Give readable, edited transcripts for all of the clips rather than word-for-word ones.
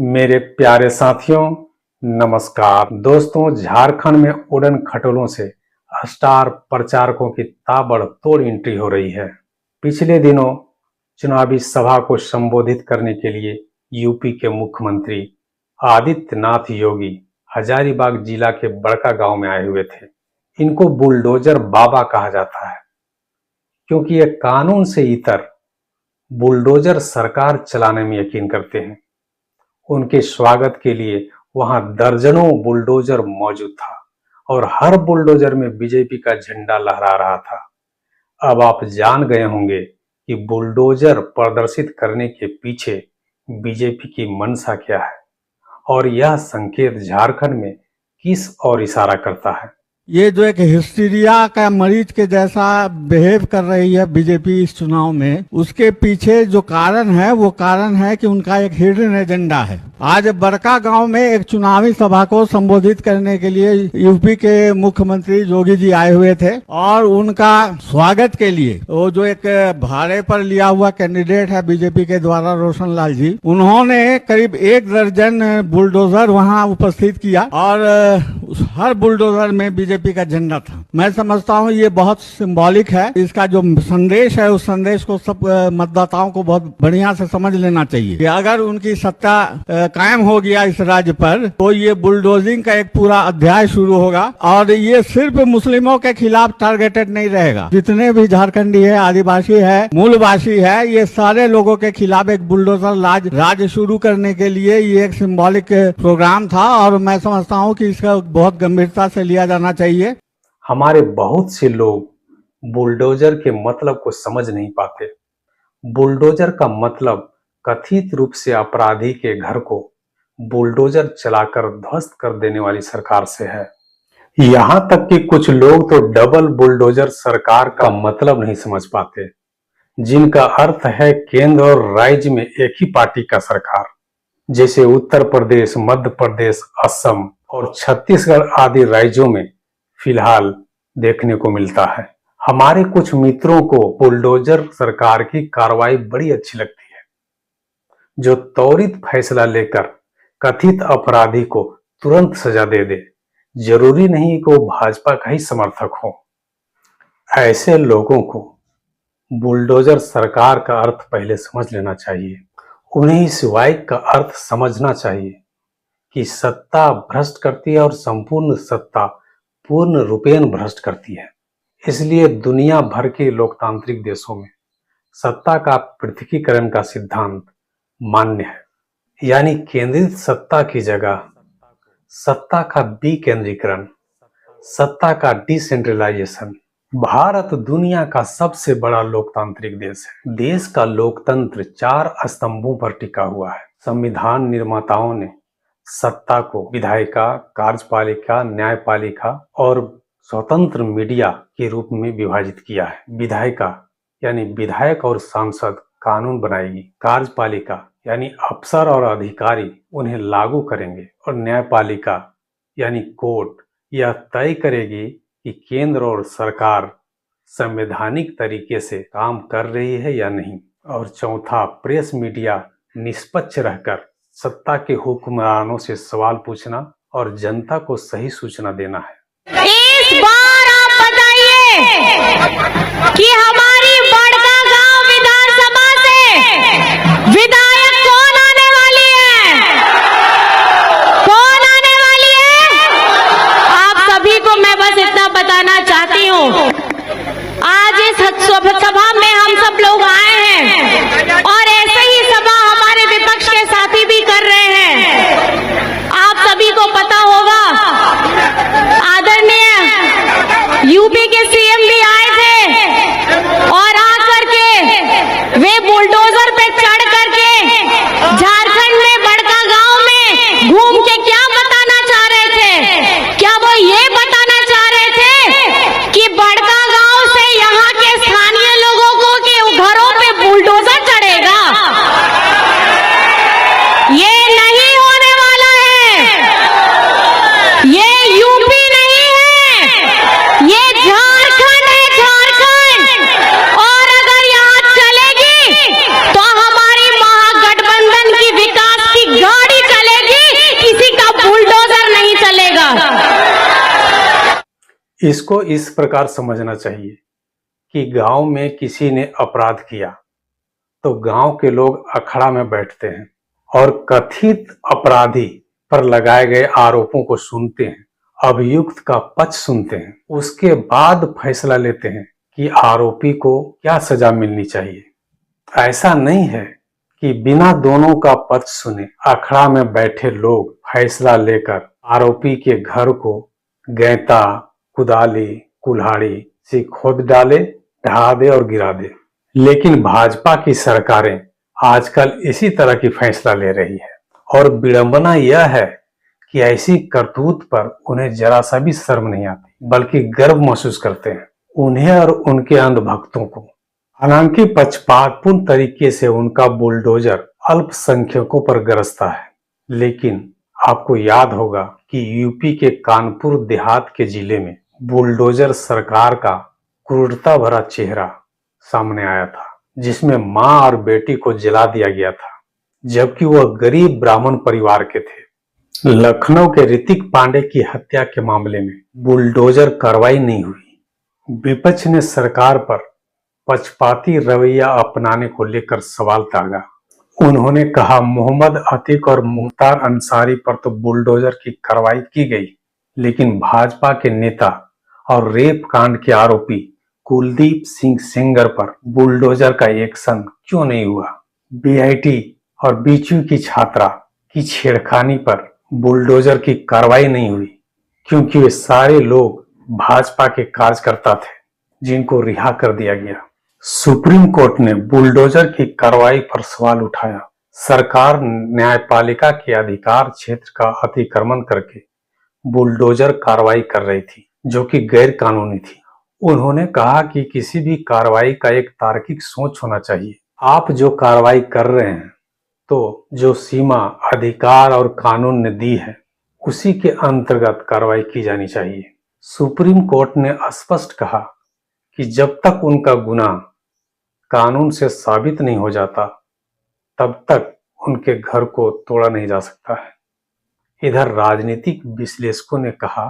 मेरे प्यारे साथियों, नमस्कार। दोस्तों, झारखंड में उड़न खटोलों से स्टार प्रचारकों की ताबड़तोड़ एंट्री हो रही है। पिछले दिनों चुनावी सभा को संबोधित करने के लिए यूपी के मुख्यमंत्री आदित्यनाथ योगी हजारीबाग जिला के बड़का गांव में आए हुए थे। इनको बुलडोजर बाबा कहा जाता है, क्योंकि ये कानून से इतर बुलडोजर सरकार चलाने में यकीन करते हैं। उनके स्वागत के लिए वहां दर्जनों बुलडोजर मौजूद था और हर बुलडोजर में बीजेपी का झंडा लहरा रहा था। अब आप जान गए होंगे कि बुलडोजर प्रदर्शित करने के पीछे बीजेपी की मंशा क्या है और यह संकेत झारखंड में किस ओर इशारा करता है। ये जो एक हिस्टीरिया का मरीज के जैसा बिहेव कर रही है बीजेपी इस चुनाव में, उसके पीछे जो कारण है वो कारण है कि उनका एक हिडन एजेंडा है। आज बड़का गांव में एक चुनावी सभा को संबोधित करने के लिए यूपी के मुख्यमंत्री योगी जी आए हुए थे और उनका स्वागत के लिए वो जो एक भाड़े पर लिया हुआ कैंडिडेट है बीजेपी के द्वारा, रोशन लाल जी, उन्होंने करीब 1 दर्जन बुलडोजर वहां उपस्थित किया और हर बुलडोजर में बीजेपी का झंडा था। मैं समझता हूं ये बहुत सिंबॉलिक है। इसका जो संदेश है उस संदेश को सब मतदाताओं को बहुत बढ़िया से समझ लेना चाहिए कि अगर उनकी सत्ता कायम हो गया इस राज्य पर तो ये बुलडोजिंग का एक पूरा अध्याय शुरू होगा और ये सिर्फ मुस्लिमों के खिलाफ टारगेटेड नहीं रहेगा। जितने भी झारखंडी है, आदिवासी है, मूलवासी है, ये सारे लोगों के खिलाफ एक बुलडोजर राज शुरू करने के लिए ये एक सिंबॉलिक प्रोग्राम था और मैं समझता हूँ कि इसका बहुत गंभीरता से लिया जाना चाहिए। हमारे बहुत से लोग बुलडोजर के मतलब को समझ नहीं पाते। बुलडोजर का मतलब कथित रूप से अपराधी के घर को बुलडोजर चलाकर ध्वस्त कर देने वाली सरकार से है। यहां तक कि कुछ लोग तो डबल बुलडोजर सरकार का मतलब नहीं समझ पाते, जिनका अर्थ है केंद्र और राज्य में एक ही पार्टी का सरकार, जैसे उत्तर प्रदेश, मध्य प्रदेश, असम और छत्तीसगढ़ आदि राज्यों में फिलहाल देखने को मिलता है। हमारे कुछ मित्रों को बुलडोजर सरकार की कार्रवाई बड़ी अच्छी लगती है, जो त्वरित फैसला लेकर कथित अपराधी को तुरंत सजा दे दे। जरूरी नहीं कि वो भाजपा का ही समर्थक हो। ऐसे लोगों को बुलडोजर सरकार का अर्थ पहले समझ लेना चाहिए। उन्हें इस वाक्य का अर्थ समझना चाहिए कि सत्ता भ्रष्ट करती है और संपूर्ण सत्ता पूर्ण रूपेण भ्रष्ट करती है। इसलिए दुनिया भर के लोकतांत्रिक देशों में सत्ता का पृथकीकरण का सिद्धांत मान्य है, यानी केंद्रित सत्ता की जगह सत्ता का विकेंद्रीकरण, सत्ता का डिसेंट्रलाइजेशन। भारत दुनिया का सबसे बड़ा लोकतांत्रिक देश है। देश का लोकतंत्र 4 स्तंभों पर टिका हुआ है। संविधान निर्माताओं ने सत्ता को विधायिका, कार्यपालिका, न्यायपालिका और स्वतंत्र मीडिया के रूप में विभाजित किया है। विधायिका यानी विधायक और सांसद कानून बनाएगी, कार्यपालिका यानी अफसर और अधिकारी उन्हें लागू करेंगे और न्यायपालिका यानी कोर्ट यह तय करेगी कि केंद्र और सरकार संवैधानिक तरीके से काम कर रही है या नहीं। और चौथा, प्रेस मीडिया निष्पक्ष रहकर सत्ता के हुक्मरानों से सवाल पूछना और जनता को सही सूचना देना है। इस बार आप बताइए कि हमारी बड़का गांव विधानसभा से विधायक कौन आने वाली है? कौन आने वाली है? आप सभी को मैं बस इतना बताना चाहती हूँ, आज इस सभा में हम सब लोग आए हैं और ऐसे ही सभा हमारे विपक्ष के साथी भी कर रहे हैं। आप सभी को पता होगा, आदरणीय यूपी के सीएम भी आए थे और आकर के वे बुलडोजर पे चढ़ करके झारखंड में बड़का गांव में घूम के क्या बताना चाह रहे थे? क्या वो ये बताना चाह रहे थे कि बड़का गांव से यहाँ के स्थानीय लोगों को के घरों इसको इस प्रकार समझना चाहिए कि गांव में किसी ने अपराध किया तो गांव के लोग अखाड़ा में बैठते हैं और कथित अपराधी पर लगाए गए आरोपों को सुनते हैं, अभियुक्त का पक्ष सुनते हैं, उसके बाद फैसला लेते हैं कि आरोपी को क्या सजा मिलनी चाहिए। ऐसा नहीं है कि बिना दोनों का पक्ष सुने अखाड़ा में बैठे लोग फैसला लेकर आरोपी के घर को गैंता, कुदाली, कुल्हाड़ी से खोद डाले, ढहा दे और गिरा दे। लेकिन भाजपा की सरकारें आजकल इसी तरह की फैसला ले रही है और विडंबना यह है कि ऐसी करतूत पर उन्हें जरा सा भी शर्म नहीं आती, बल्कि गर्व महसूस करते हैं उन्हें और उनके अंधभक्तों को। हालांकि पक्षपातपूर्ण तरीके से उनका बुलडोजर अल्पसंख्यकों पर गरजता है, लेकिन आपको याद होगा कि यूपी के कानपुर देहात के जिले में बुलडोजर सरकार का क्रूरता भरा चेहरा सामने आया था, जिसमें मां और बेटी को जला दिया गया था, जबकि वह गरीब ब्राह्मण परिवार के थे। लखनऊ के ऋतिक पांडे की हत्या के मामले में बुलडोजर कार्रवाई नहीं हुई। विपक्ष ने सरकार पर पक्षपाती रवैया अपनाने को लेकर सवाल तागा। उन्होंने कहा मोहम्मद अतीक और मुख्तार अंसारी पर तो बुलडोजर की कार्रवाई की गई, लेकिन भाजपा के नेता और रेप कांड के आरोपी कुलदीप सिंह सेंगर पर बुलडोजर का एक्शन क्यों नहीं हुआ? बीआईटी और बीचयू की छात्रा की छेड़खानी पर बुलडोजर की कार्रवाई नहीं हुई, क्योंकि वे सारे लोग भाजपा के कार्यकर्ता थे जिनको रिहा कर दिया गया। सुप्रीम कोर्ट ने बुलडोजर की कार्रवाई पर सवाल उठाया। सरकार न्यायपालिका के अधिकार क्षेत्र का अतिक्रमण करके बुलडोजर कार्रवाई कर रही थी, जो कि गैर कानूनी थी। उन्होंने कहा कि किसी भी कार्रवाई का एक तार्किक सोच होना चाहिए। आप जो कार्रवाई कर रहे हैं तो जो सीमा अधिकार और कानून ने दी है उसी के अंतर्गत कार्रवाई की जानी चाहिए। सुप्रीम कोर्ट ने स्पष्ट कहा कि जब तक उनका गुनाह कानून से साबित नहीं हो जाता तब तक उनके घर को तोड़ा नहीं जा सकता है। इधर राजनीतिक विश्लेषकों ने कहा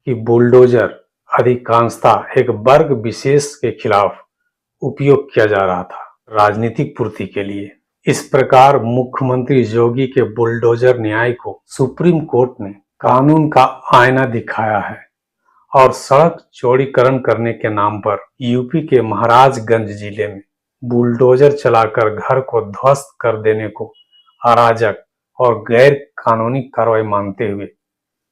कि बुलडोजर अधिकांशतः एक वर्ग विशेष के खिलाफ उपयोग किया जा रहा था, राजनीतिक पूर्ति के लिए। इस प्रकार मुख्यमंत्री योगी के बुलडोजर न्याय को सुप्रीम कोर्ट ने कानून का आईना दिखाया है और सड़क चौड़ीकरण करने के नाम पर यूपी के महाराजगंज जिले में बुलडोजर चलाकर घर को ध्वस्त कर देने को अराजक और गैर कानूनी कार्रवाई मानते हुए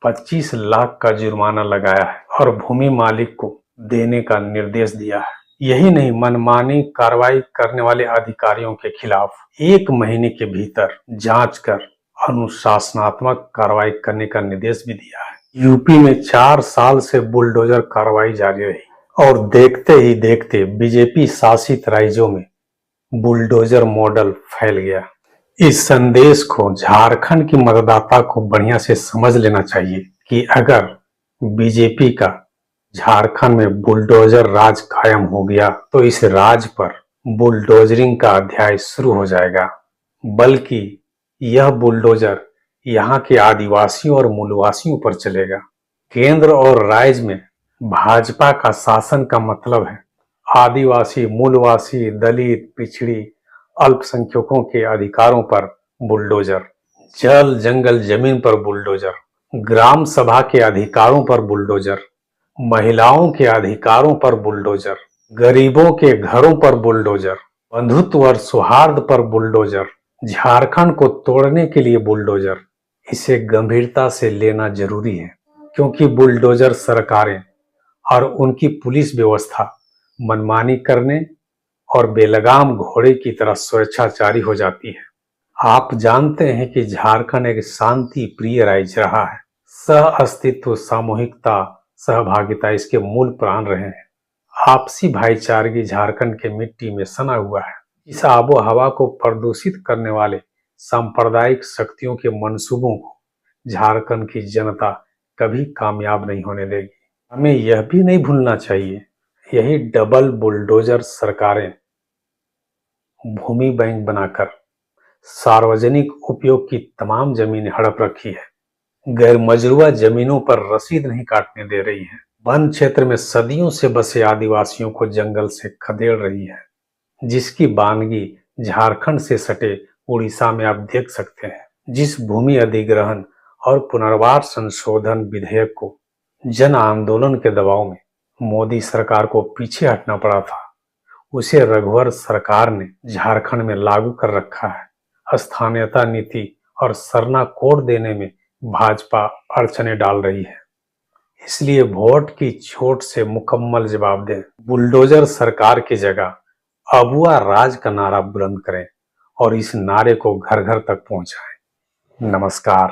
25 लाख का जुर्माना लगाया है और भूमि मालिक को देने का निर्देश दिया है। यही नहीं, मनमानी कार्रवाई करने वाले अधिकारियों के खिलाफ 1 महीने के भीतर जांच कर अनुशासनात्मक कार्रवाई करने का निर्देश भी दिया है। यूपी में 4 साल से बुलडोजर कार्रवाई जारी रही और देखते ही देखते बीजेपी शासित राज्यों में बुलडोजर मॉडल फैल गया। इस संदेश को झारखंड की मतदाता को बढ़िया से समझ लेना चाहिए कि अगर बीजेपी का झारखंड में बुलडोजर राज कायम हो गया तो इस राज पर बुलडोजरिंग का अध्याय शुरू हो जाएगा। बल्कि यह बुलडोजर यहाँ के आदिवासियों और मूलवासियों पर चलेगा। केंद्र और राज्य में भाजपा का शासन का मतलब है आदिवासी, मूलवासी, दलित, पिछड़ी, अल्पसंख्यकों के अधिकारों पर बुलडोजर, जल जंगल जमीन पर बुलडोजर, ग्राम सभा के अधिकारों पर बुलडोजर, महिलाओं के अधिकारों पर बुलडोजर, गरीबों के घरों पर बुलडोजर, बंधुत्व और सौहार्द पर बुलडोजर, झारखंड को तोड़ने के लिए बुलडोजर। इसे गंभीरता से लेना जरूरी है, क्योंकि बुलडोजर सरकारें और उनकी पुलिस व्यवस्था मनमानी करने और बेलगाम घोड़े की तरह स्वेच्छाचारी हो जाती है। आप जानते हैं कि झारखंड एक शांति प्रिय राज्य रहा है। सह अस्तित्व, सामूहिकता, सहभागिता इसके मूल प्राण रहे हैं। आपसी भाईचारगी झारखंड के मिट्टी में सना हुआ है। इस आबो हवा को प्रदूषित करने वाले सांप्रदायिक शक्तियों के मंसूबों को झारखंड की जनता कभी कामयाब नहीं होने देगी। हमें यह भी नहीं भूलना चाहिए, यही डबल बुलडोजर सरकारें भूमि बैंक बनाकर सार्वजनिक उपयोग की तमाम जमीनें हड़प रखी है, गैर मजरूआ जमीनों पर रसीद नहीं काटने दे रही है, वन क्षेत्र में सदियों से बसे आदिवासियों को जंगल से खदेड़ रही है, जिसकी बानगी झारखंड से सटे उड़ीसा में आप देख सकते हैं। जिस भूमि अधिग्रहण और पुनर्वास संशोधन विधेयक को जन आंदोलन के दबाव में मोदी सरकार को पीछे हटना पड़ा था, उसे रघुवर सरकार ने झारखंड में लागू कर रखा है। स्थानीयता नीति और सरना कोड देने में भाजपा अड़चने डाल रही है, इसलिए वोट की चोट से मुकम्मल जवाब दें। बुलडोजर सरकार की जगह अबुआ राज का नारा बुलंद करें और इस नारे को घर घर तक पहुंचाएं। नमस्कार।